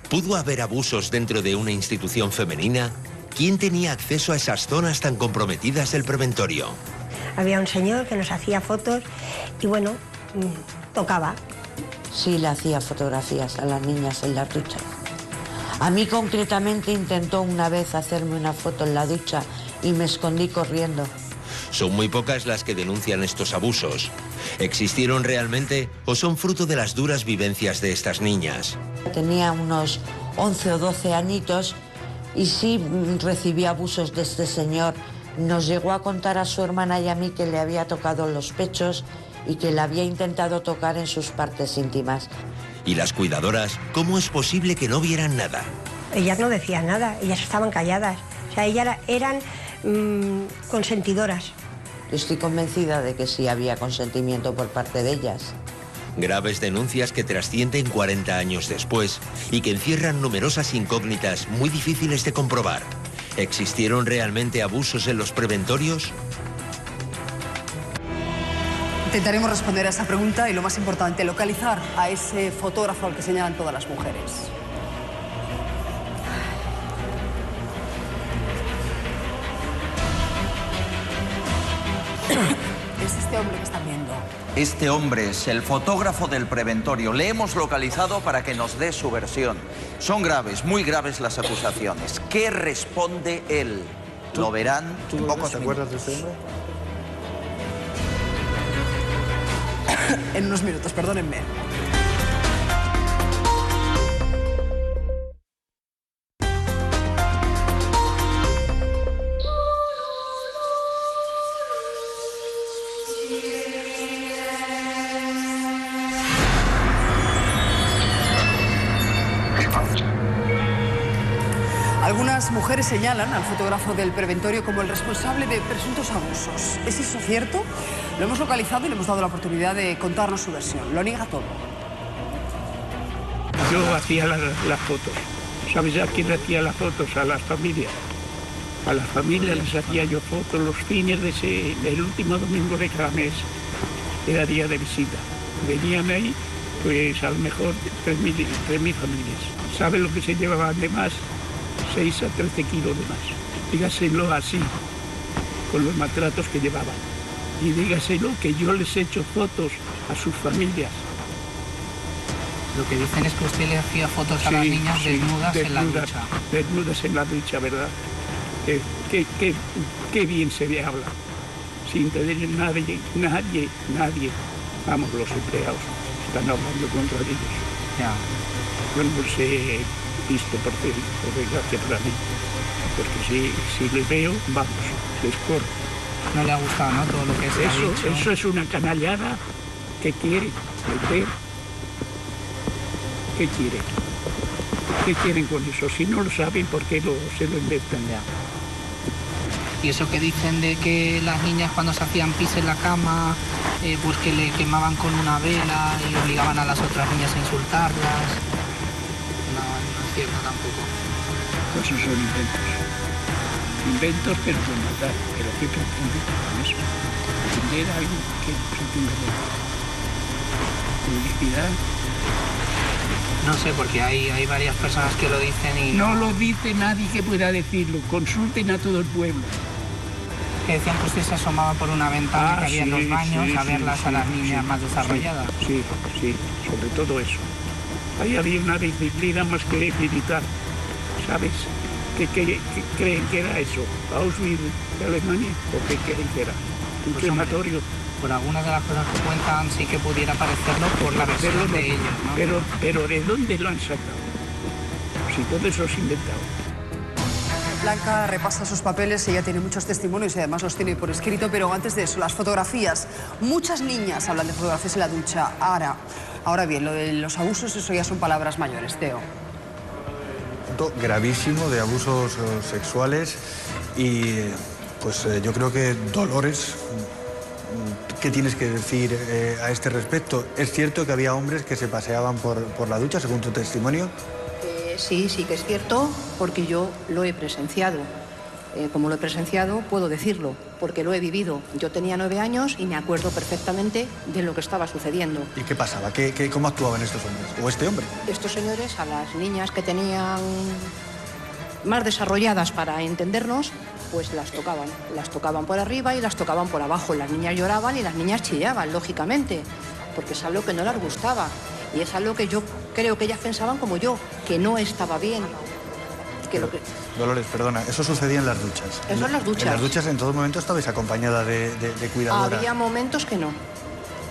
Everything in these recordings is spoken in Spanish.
¿Pudo haber abusos dentro de una institución femenina? ¿Quién tenía acceso a esas zonas tan comprometidas del preventorio? Había un señor que nos hacía fotos y bueno, tocaba. Sí, le hacía fotografías a las niñas en la ducha. A mí concretamente intentó una vez hacerme una foto en la ducha y me escondí corriendo. Son muy pocas las que denuncian estos abusos. ¿Existieron realmente o son fruto de las duras vivencias de estas niñas? Tenía unos 11 o 12 añitos y sí recibí abusos de este señor. Nos llegó a contar a su hermana y a mí que le había tocado los pechos y que le había intentado tocar en sus partes íntimas. ¿Y las cuidadoras, cómo es posible que no vieran nada? Ellas no decían nada, ellas estaban calladas. O sea, ellas eran consentidoras. Estoy convencida de que sí había consentimiento por parte de ellas. Graves denuncias que trascienden 40 años después y que encierran numerosas incógnitas muy difíciles de comprobar. ¿Existieron realmente abusos en los preventorios? Intentaremos responder a esa pregunta y, lo más importante, localizar a ese fotógrafo al que señalan todas las mujeres. Es este hombre que están viendo. Este hombre es el fotógrafo del preventorio. Le hemos localizado para que nos dé su versión. Son graves, muy graves las acusaciones. ¿Qué responde él? Lo verán en pocos minutos. ¿Te acuerdas de ese hombre? En unos minutos, perdónenme. Algunas mujeres señalan al fotógrafo del preventorio como el responsable de presuntos abusos. ¿Es eso cierto? Lo hemos localizado y le hemos dado la oportunidad de contarnos su versión. Lo niega todo. Yo hacía las fotos. ¿Sabes a quién hacía las fotos? A las familias. A las familias les hacía yo fotos los fines del último domingo de cada mes. Era día de visita. Venían ahí, pues a lo mejor 3.000 familias. ¿Sabes lo que se llevaban de más? 6 a 13 kilos de más. Dígaselo así, con los maltratos que llevaban. Y dígaselo que yo les he hecho fotos a sus familias. Lo que dicen es que usted le hacía fotos a las niñas desnudas en la ducha. Desnudas en la ducha, ¿verdad? Qué bien se le habla. Sin tener nadie. Vamos, los empleados están hablando contra ellos. Ya. Yo no los he visto por desgracia para mí. Porque si les veo, vamos, les corro. No le ha gustado, ¿no? Todo lo que se ha dicho. Eso es una canallada que quiere meter. ¿Qué quieren? ¿Qué quieren con eso? Si no lo saben, ¿por qué se lo inventan? Ya. Y eso que dicen de que las niñas cuando se hacían pis en la cama, pues que le quemaban con una vela y obligaban a las otras niñas a insultarlas. No es cierto tampoco. Pues esos son inventos. Inventos, pero con matar. ¿Pero qué pretende con eso? ¿Pretender algo que pretende publicidad? No sé, porque hay varias personas que lo dicen y... No lo dice nadie que pueda decirlo. Consulten a todo el pueblo. Que decían que usted se asomaba por una ventana que había en los baños a verlas a las niñas más desarrolladas. Sí, sobre todo eso. Ahí había una disciplina más que militar, ¿sabes? ¿Qué creen que era eso? ¿Auschwitz de Alemania? ¿O qué creen que era? ¿Un crematorio? Por algunas de las cosas que cuentan sí que pudiera parecerlo por la versión de ellos, ¿no? Pero ¿de dónde lo han sacado? Si todo eso es inventado. Blanca repasa sus papeles, ella tiene muchos testimonios y además los tiene por escrito, pero antes de eso, las fotografías. Muchas niñas hablan de fotografías en la ducha. Ahora bien, lo de los abusos, eso ya son palabras mayores, Teo. Gravísimo de abusos sexuales y pues yo creo que Dolores, ¿qué tienes que decir a este respecto? ¿Es cierto que había hombres que se paseaban por la ducha, según tu testimonio? Sí que es cierto, porque yo lo he presenciado. como lo he presenciado, puedo decirlo, porque lo he vivido. Yo tenía 9 años y me acuerdo perfectamente de lo que estaba sucediendo. ¿Y qué pasaba? ¿Cómo actuaban estos hombres? ¿O este hombre? Estos señores, a las niñas que tenían más desarrolladas para entendernos, pues las tocaban por arriba y las tocaban por abajo. Las niñas lloraban y las niñas chillaban, lógicamente, porque es algo que no les gustaba. Y es algo que yo creo que ellas pensaban como yo, que no estaba bien. Dolores, perdona, eso sucedía en las duchas. Eso en las duchas. En las duchas en todo momento estabais acompañada de cuidadoras. Había momentos que no.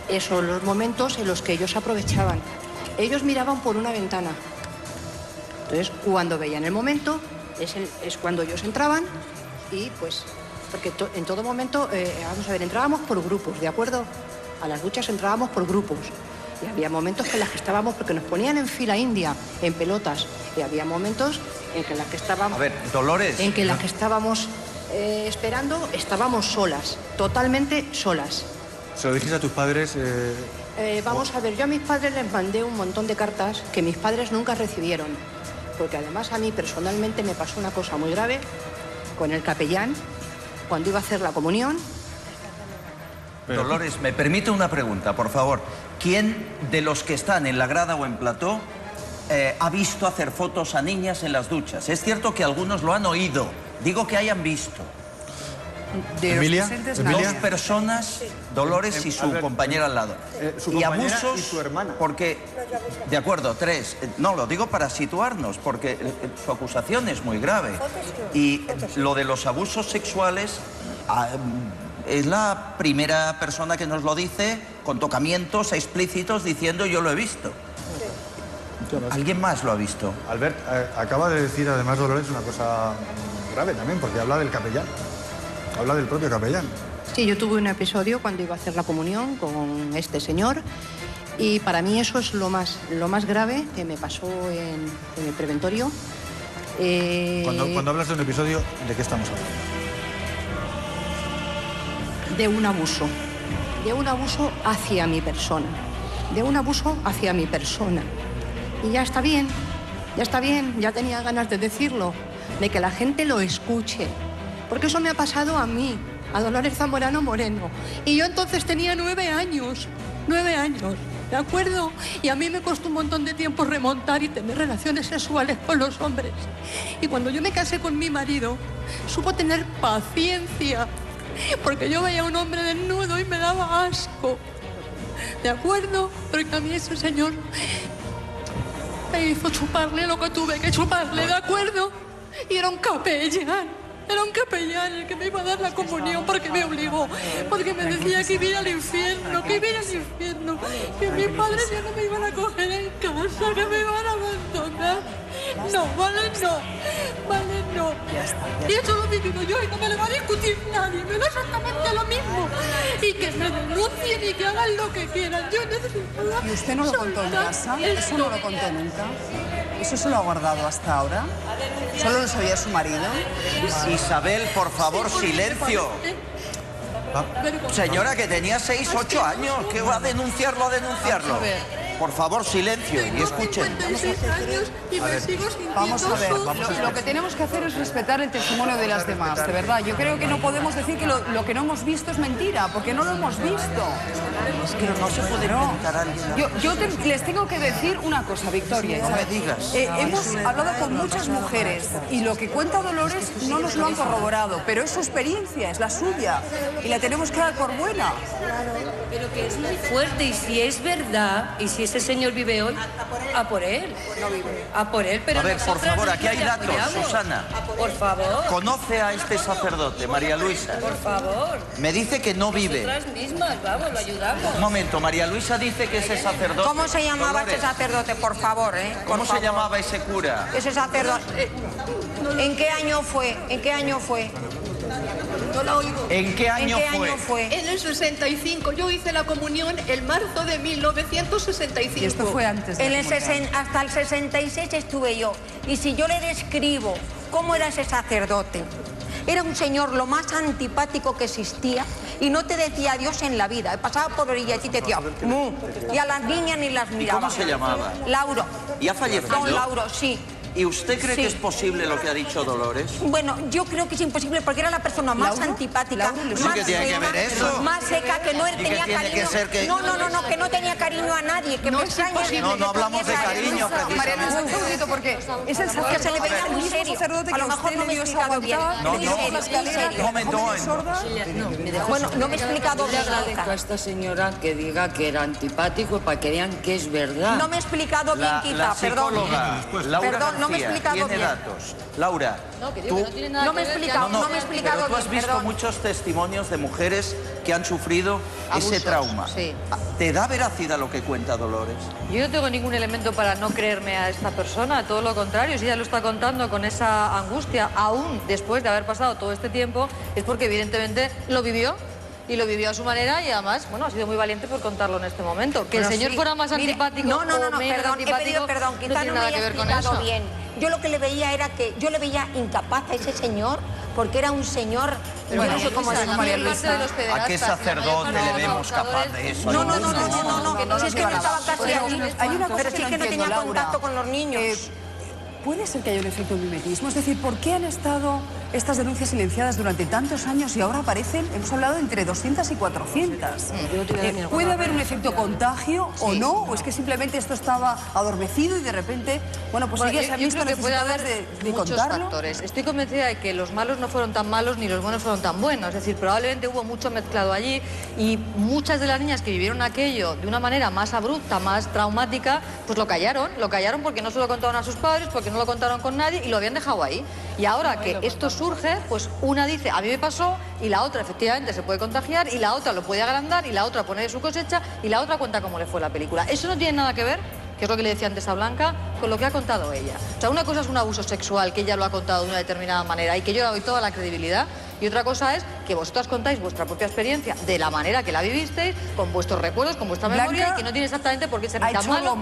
Esos son los momentos en los que ellos aprovechaban. Ellos miraban por una ventana. Entonces, cuando veían el momento, es cuando ellos entraban y pues... Porque en todo momento, vamos a ver, entrábamos por grupos, ¿de acuerdo? A las duchas entrábamos por grupos. Y había momentos en los que estábamos, porque nos ponían en fila india, en pelotas. Y había momentos en que las que estábamos... A ver, Dolores... En que las que estábamos esperando, estábamos solas, totalmente solas. ¿Se lo dijiste a tus padres? Vamos a ver, yo a mis padres les mandé un montón de cartas que mis padres nunca recibieron. Porque además a mí personalmente me pasó una cosa muy grave con el capellán cuando iba a hacer la comunión. Dolores, me permite una pregunta, por favor. ¿Quién de los que están en la grada o en plató ha visto hacer fotos a niñas en las duchas? Es cierto que algunos lo han oído. Digo que hayan visto. ¿Emilia? Dos personas, Dolores y su compañera al lado. Su y compañera abusos, y su hermana. Porque, de acuerdo, 3. No, lo digo para situarnos, porque su acusación es muy grave. Y lo de los abusos sexuales... es la primera persona que nos lo dice con tocamientos explícitos diciendo yo lo he visto. ¿Alguien más lo ha visto? Albert, acaba de decir además Dolores una cosa grave también, porque habla del capellán. Habla del propio capellán. Sí, yo tuve un episodio cuando iba a hacer la comunión con este señor y para mí eso es lo más grave que me pasó en el preventorio. Cuando hablas de un episodio, ¿de qué estamos hablando? De un abuso hacia mi persona, Y ya está bien, ya tenía ganas de decirlo, de que la gente lo escuche, porque eso me ha pasado a mí, a Dolores Zamorano Moreno, y yo entonces tenía 9 años, ¿de acuerdo? Y a mí me costó un montón de tiempo remontar y tener relaciones sexuales con los hombres, y cuando yo me casé con mi marido, supo tener paciencia, porque yo veía a un hombre desnudo y me daba asco, ¿de acuerdo? Porque a mí ese señor me hizo chuparle lo que tuve que chuparle, ¿de acuerdo? Y era un capellán el que me iba a dar la comunión porque me obligó, porque me decía que iba al infierno, que mis padres ya no me iban a coger en casa, que me iban a abandonar. No. Y eso lo he vivido yo y no me lo va a discutir nadie, me da exactamente lo mismo. Y que me denuncien y que hagan lo que quieran. Yo necesito... ¿Y usted no lo contó en casa? ¿Eso no lo contó nunca? ¿Eso se lo ha guardado hasta ahora? ¿Solo lo sabía su marido? Isabel, por favor, silencio. Señora, que tenía 6, 8 años. ¿Qué va a denunciarlo? Por favor, silencio y escuchen. Vamos a ver. Lo que tenemos que hacer es respetar el testimonio de las demás, de verdad. Yo creo que no podemos decir que lo que no hemos visto es mentira, porque no lo hemos visto. Es que no se puede inventar algo. Yo les tengo que decir una cosa, Victoria. No me digas. Hemos hablado con muchas mujeres y lo que cuenta Dolores no nos lo han corroborado, pero es su experiencia, es la suya y la tenemos que dar por buena. Pero que es muy fuerte y si es verdad y si ese señor vive hoy, a por él. No vive. A por él, pero a ver, por favor, aquí hay datos, Susana. Por favor. ¿Conoce a este sacerdote, María Luisa? Por favor. Me dice que no vive. Nosotras mismas, vamos, lo ayudamos. Un momento, María Luisa dice que ese sacerdote... ¿Cómo se llamaba ese sacerdote, por favor, ¿Cómo se llamaba ese cura? Ese sacerdote. ¿En qué año fue? No la oigo. ¿En qué año fue? En el 65. Yo hice la comunión en marzo de 1965. Y esto fue antes de hasta el 66 estuve yo. Y si yo le describo cómo era ese sacerdote, era un señor lo más antipático que existía y no te decía adiós en la vida. Pasaba por orilla y te decía y a las niñas ni las miraba. ¿Cómo se llamaba? Lauro. ¿Y ha fallecido? Don Lauro, sí. ¿Y usted cree Sí. que es posible lo que ha dicho Dolores? Bueno, yo creo que es imposible porque era la persona más antipática, Sí, más ¿qué tiene que ver eso? más seca, que no ¿Y qué tenía tiene cariño. que ser que- No, que no tenía cariño a nadie, que No me es extraña. imposible. No hablamos de cariño, Mariana, un segundito, porque es el Que se le veía muy mismo serio. sacerdote A que lo mejor usted no le me he dio esa explicado bien. aguantada, No, Muy no. serio, muy serio. Un momento, Bueno, no me he explicado bien. agradezco a esta señora que diga que era antipático para que vean que es verdad. No me he explicado bien, La quizá, perdón. psicóloga Laura Perdón, no me he García explicado tiene bien. datos. Laura, tú... No me he explicado, no me he explicado pero tú has bien, visto perdón. muchos testimonios de mujeres que han sufrido ese Abusos, trauma. sí. ¿Te da veracidad lo que cuenta Dolores? Yo no tengo ningún elemento para no creerme a esta persona, todo lo contrario, si ella lo está contando con esa angustia, aún después de haber pasado todo este tiempo, es porque evidentemente lo vivió. Y lo vivió a su manera y además, bueno, ha sido muy valiente por contarlo en este momento. Que Bueno, el señor sí. fuera más Mire, antipático no, o menos perdón, he antipático, pedido perdón, no quizá tiene no me nada haya que ver con explicado eso. bien. Yo lo que le veía era que yo le veía incapaz a ese señor porque era un señor, yo no sé cómo decirlo. ¿A qué sacerdote le vemos capaz de eso? No, si es que no estaba casi allí, Hay una cosa pero sí que no que no entiendo, tenía Laura. contacto con los niños. ¿Puede ser que haya un efecto mimetismo? Es decir, ¿por qué han estado estas denuncias silenciadas durante tantos años y ahora aparecen, hemos hablado, entre 200 y 400? ¿Puede haber un efecto contagio o no? ¿O es que simplemente esto estaba adormecido y de repente, bueno, pues ellas se han yo visto creo que puede necesitadas haber de muchos contarlo? factores. Estoy convencida de que los malos no fueron tan malos ni los buenos fueron tan buenos. Es decir, probablemente hubo mucho mezclado allí y muchas de las niñas que vivieron aquello de una manera más abrupta, más traumática, pues lo callaron porque no se lo contaron a sus padres, porque no lo contaron con nadie y lo habían dejado ahí. Y ahora que esto surge, pues una dice, a mí me pasó, y la otra efectivamente se puede contagiar, y la otra lo puede agrandar, y la otra pone de su cosecha, y la otra cuenta cómo le fue la película. Eso no tiene nada que ver, que es lo que le decía antes a Blanca, con lo que ha contado ella. O sea, una cosa es un abuso sexual, que ella lo ha contado de una determinada manera, y que yo le doy toda la credibilidad, y otra cosa es que vosotras contáis vuestra propia experiencia de la manera que la vivisteis, con vuestros recuerdos, con vuestra memoria, y que no tiene exactamente por qué ser ni tan malo